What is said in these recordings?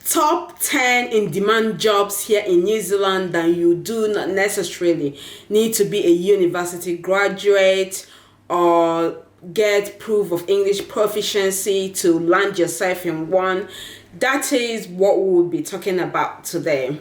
Top 10 in-demand jobs here in New Zealand that you do not necessarily need to be a university graduate or get proof of English proficiency to land yourself in one. That is what we will be talking about today.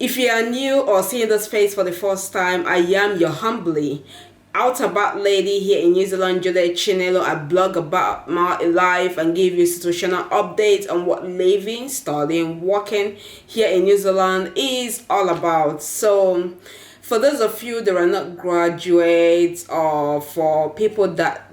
If you are new or seeing this face for the first time, I am your humbly out about lady here in New Zealand, Juliet Chinelo. I blog about my life and give you situational updates on what living, studying, working here in New Zealand is all about. So for those of you that are not graduates, or for people that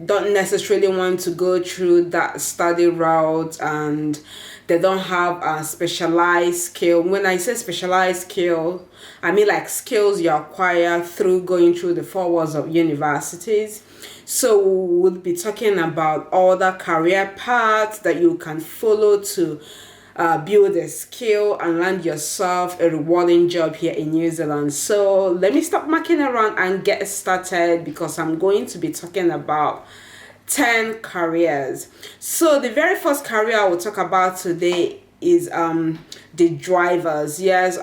don't necessarily want to go through that study route and they don't have a specialized skill. When I say specialized skill, I mean like skills you acquire through going through the 4 walls of universities. So we'll be talking about other career paths that you can follow to build a skill and land yourself a rewarding job here in New Zealand. So let me stop mucking around and get started, because I'm going to be talking about 10 careers. So the very first career I will talk about today is the drivers. Yes,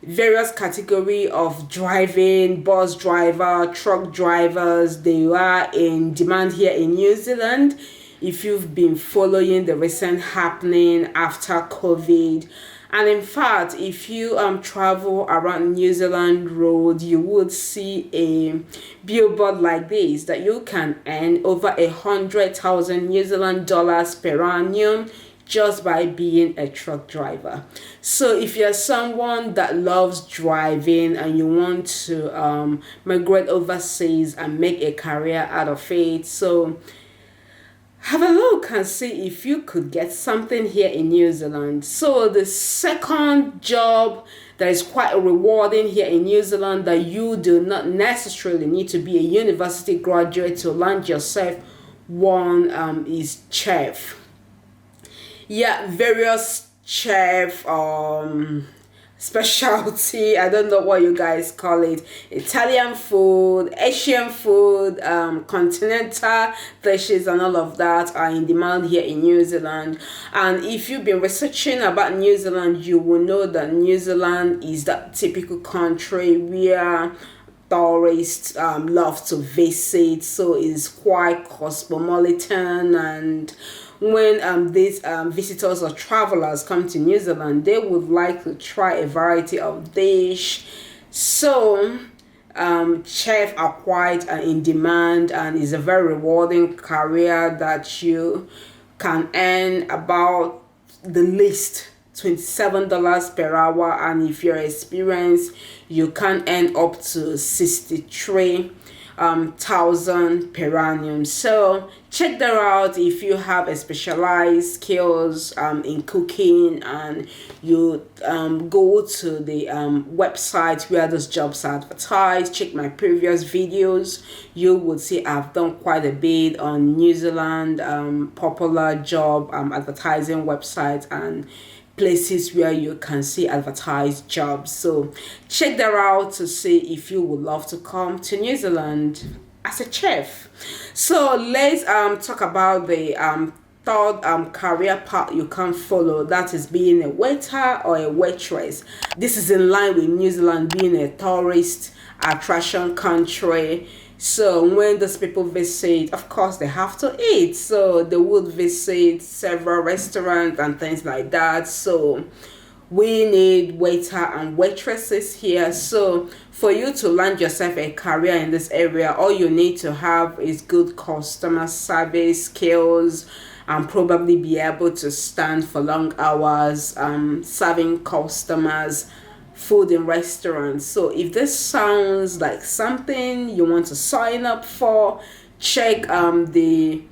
various category of driving, bus driver, truck drivers, they are in demand here in New Zealand. If you've been following the recent happening after COVID, and in fact, if you travel around New Zealand road, you would see a billboard like this that you can earn over 100,000 New Zealand dollars per annum just by being a truck driver. So if you're someone that loves driving and you want to migrate overseas and make a career out of it, so have a look and see if you could get something here in New Zealand. So the second job that is quite rewarding here in New Zealand that you do not necessarily need to be a university graduate to land yourself one is chef. Yeah, various chef specialty, I don't know what you guys call it, Italian food, Asian food, continental dishes and all of that are in demand here in New Zealand. And if you've been researching about New Zealand, you will know that New Zealand is that typical country where tourists love to visit, so it's quite cosmopolitan. And when these visitors or travelers come to New Zealand, they would like to try a variety of dish. So chef are quite in demand, and is a very rewarding career that you can earn about the least $27 per hour, and if you're experienced you can earn up to 63,000 per annum. So check that out if you have a specialized skills in cooking, and you go to the website where those jobs are advertised. Check my previous videos, you would see I've done quite a bit on New Zealand popular job advertising websites and places where you can see advertised jobs. So check that out to see if you would love to come to New Zealand as a chef. So let's talk about the third career path you can follow, that is being a waiter or a waitress. This is in line with New Zealand being a tourist attraction country. So when those people visit, of course they have to eat, so they would visit several restaurants and things like that. So we need waiter and waitresses here. So for you to land yourself a career in this area, all you need to have is good customer service skills and probably be able to stand for long hours serving customers food in restaurants. So if this sounds like something you want to sign up for, check the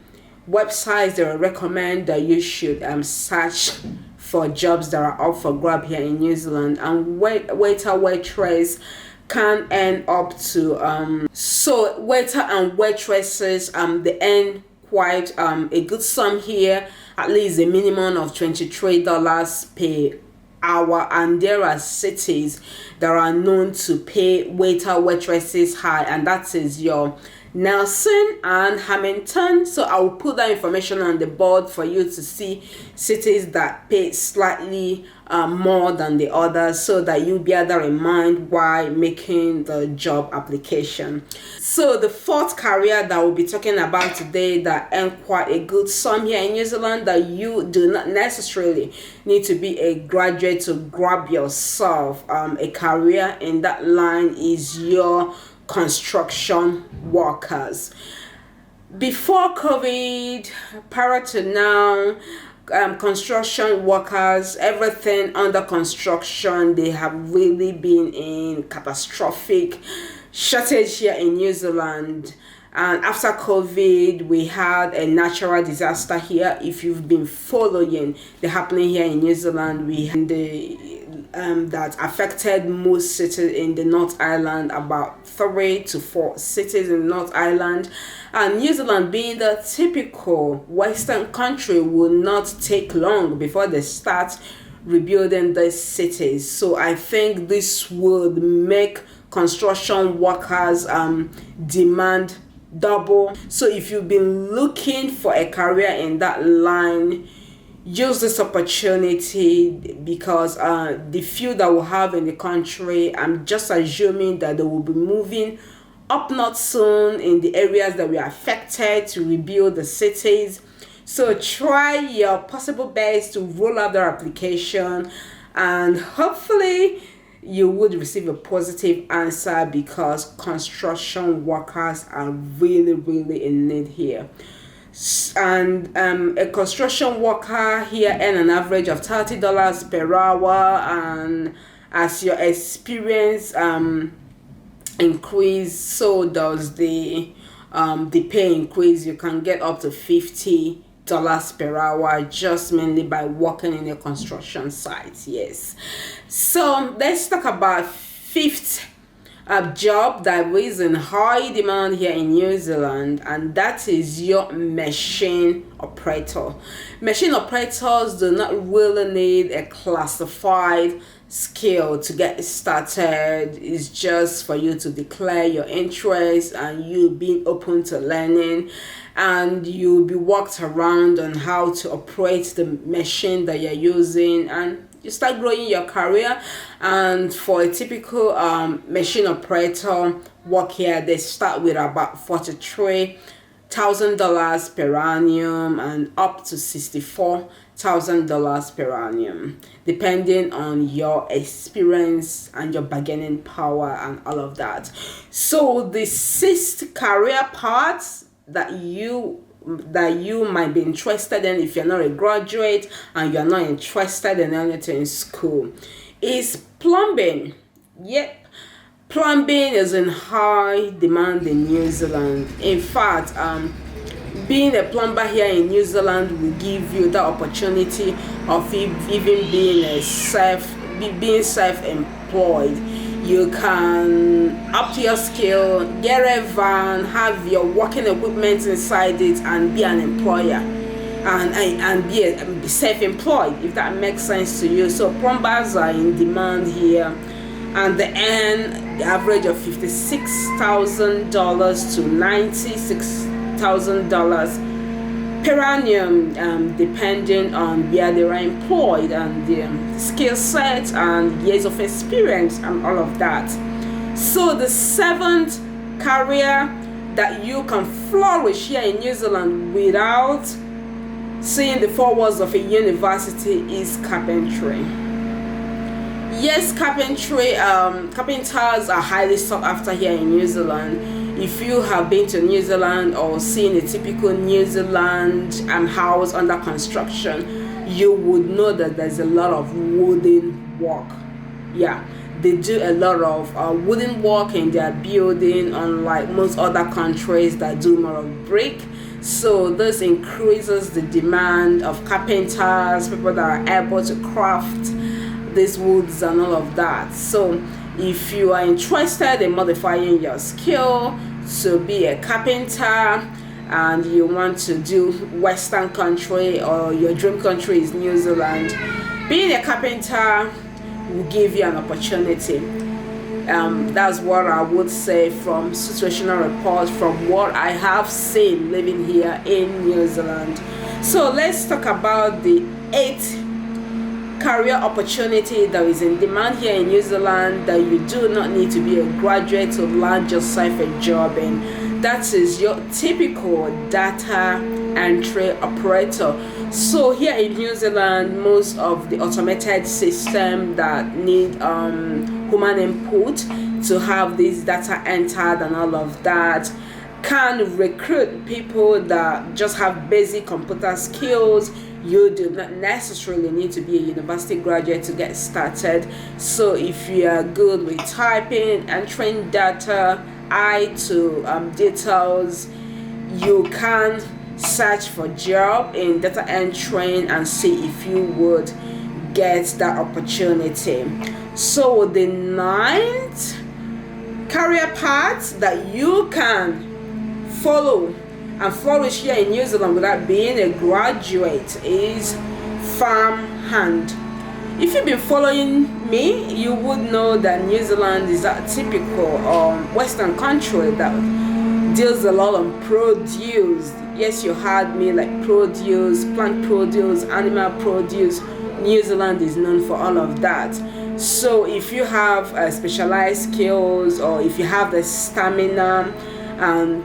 websites that I recommend that you should search for jobs that are up for grab here in New Zealand. And waiter waitress can earn up to so waiter and waitresses they earn quite a good sum here, at least a minimum of $23 per hour. And there are cities that are known to pay waiter waitresses high, and that is your Nelson and Hamilton. So I will put that information on the board for you to see cities that pay slightly more than the others, so that you bear that in mind while making the job application. So the fourth career that we'll be talking about today that earn quite a good sum here in New Zealand, that you do not necessarily need to be a graduate to grab yourself a career in that line, is your construction workers. Before COVID, prior to now, construction workers, everything under construction, they have really been in catastrophic shortage here in New Zealand. And after COVID, we had a natural disaster here. If you've been following the happening here in New Zealand, we had that affected most cities in the North Island, about 3 to 4 cities in the North Island. And New Zealand, being the typical Western country, will not take long before they start rebuilding these cities. So I think this would make construction workers demand double. So if you've been looking for a career in that line, use this opportunity, because the few that we have in the country, I'm just assuming that they will be moving up north soon in the areas that were affected to rebuild the cities. So try your possible best to roll out their application, and hopefully you would receive a positive answer, because construction workers are really in need here. And a construction worker here earn an average of $30 per hour, and as your experience increase, so does the pay increase. You can get up to $50 per hour, just mainly by working in a construction site. Yes. So let's talk about fifth job that is in high demand here in New Zealand, and that is your machine operator. Machine operators do not really need a classified skill to get started. It's just for you to declare your interest and you being open to learning, and you'll be walked around on how to operate the machine that you're using, and you start growing your career. And for a typical machine operator work here, they start with about $43,000 per annum and up to $64,000 per annum, depending on your experience and your bargaining power and all of that. So the sixth career path that you might be interested in, if you're not a graduate and you're not interested in anything in school, is plumbing. Yep, plumbing is in high demand in New Zealand. In fact, being a plumber here in New Zealand will give you the opportunity of even being self-employed. You can up your skill, get a van, have your working equipment inside it, and be an employer, and be self-employed, if that makes sense to you. So plumbers are in demand here, and they earn the average of $56,000 to $96,000 per annum, depending on where they are employed and their skill set and years of experience and all of that. So the seventh career that you can flourish here in New Zealand without seeing the four walls of a university is carpentry. Yes, carpentry, carpenters are highly sought after here in New Zealand. If you have been to New Zealand or seen a typical New Zealand house under construction, you would know that there's a lot of wooden work. Yeah, they do a lot of wooden work in their building, unlike most other countries that do more of brick. So this increases the demand of carpenters, people that are able to craft these woods and all of that. So if you are interested in modifying your skill to be a carpenter, and you want to do Western country, or your dream country is New Zealand, being a carpenter will give you an opportunity. That's what I would say from situational reports, from what I have seen living here in New Zealand. So let's talk about the 8th career opportunity that is in demand here in New Zealand that you do not need to be a graduate to land yourself a job in. That is your typical data entry operator. So here in New Zealand, most of the automated system that need human input to have this data entered and all of that can recruit people that just have basic computer skills. You do not necessarily need to be a university graduate to get started. So if you are good with typing, entering data, to details, you can search for job in data entering and see if you would get that opportunity. So the 9th career path that you can follow and flourish here in New Zealand without being a graduate is farm hand. If you've been following me, you would know that New Zealand is a typical Western country that deals a lot on produce. Yes, you heard me, like produce, plant produce, animal produce. New Zealand is known for all of that. So if you have specialized skills, or if you have the stamina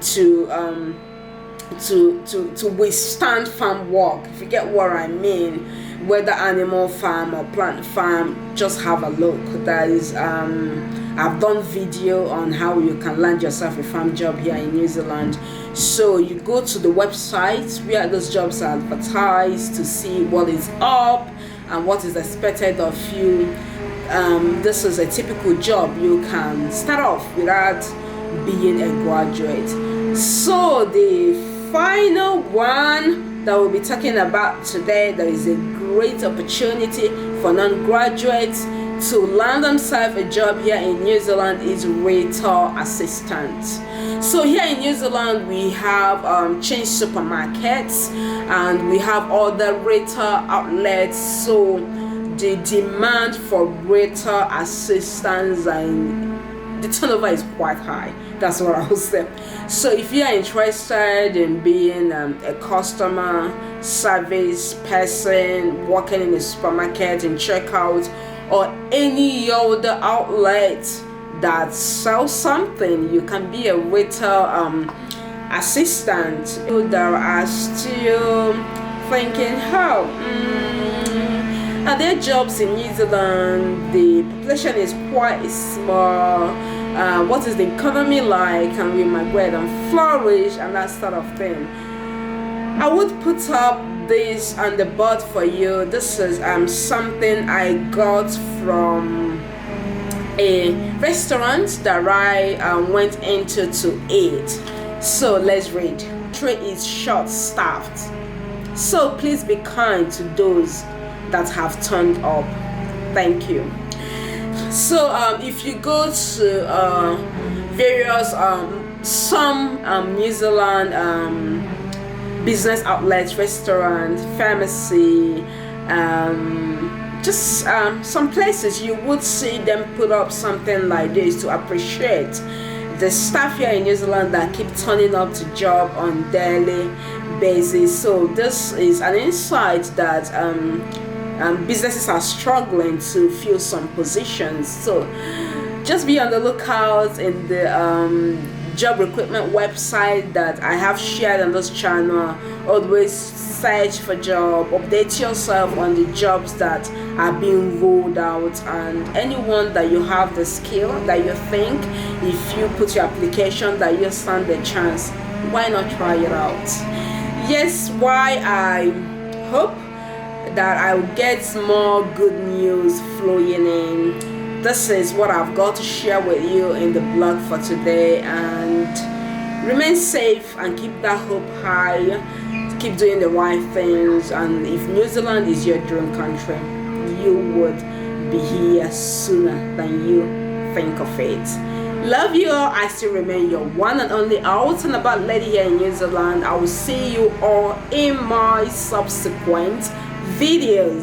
to withstand farm work, if you get what I mean, whether animal farm or plant farm, just have a look. That is I've done video on how you can land yourself a farm job here in New Zealand. So you go to the website where those jobs are advertised to see what is up and what is expected of you. This is a typical job you can start off without being a graduate. So the final one that we'll be talking about today, there is a great opportunity for non-graduates to land themselves a job here in New Zealand, is retail assistant. So here in New Zealand we have chain supermarkets and we have other retail outlets. So the demand for retail assistants and the turnover is quite high. That's what I would say. So if you are interested in being a customer service person, working in a supermarket and checkout, or any other outlet that sells something, you can be a retail assistant. There are still thinking, how are there jobs in New Zealand? The population is quite small. What is the economy like? Can we migrate and flourish and that sort of thing? I would put up this on the board for you. This is something I got from a restaurant that I went into to eat. So let's read. The tray is short-staffed, so please be kind to those that have turned up. Thank you. So if you go to various some New Zealand business outlets, restaurant, pharmacy, just some places, you would see them put up something like this to appreciate the staff here in New Zealand that keep turning up to job on daily basis. So this is an insight that businesses are struggling to fill some positions. So just be on the lookout in the job recruitment website that I have shared on this channel. Always search for job, update yourself on the jobs that are being rolled out, and anyone that you have the skill that you think if you put your application that you stand a chance, why not try it out? Yes, why I hope that I will get more good news flowing in. This is what I've got to share with you in the blog for today, and remain safe and keep that hope high. Keep doing the right things, and if New Zealand is your dream country, you would be here sooner than you think of it. Love you all. I still remain your one and only out and about lady here in New Zealand. I will see you all in my subsequent videos.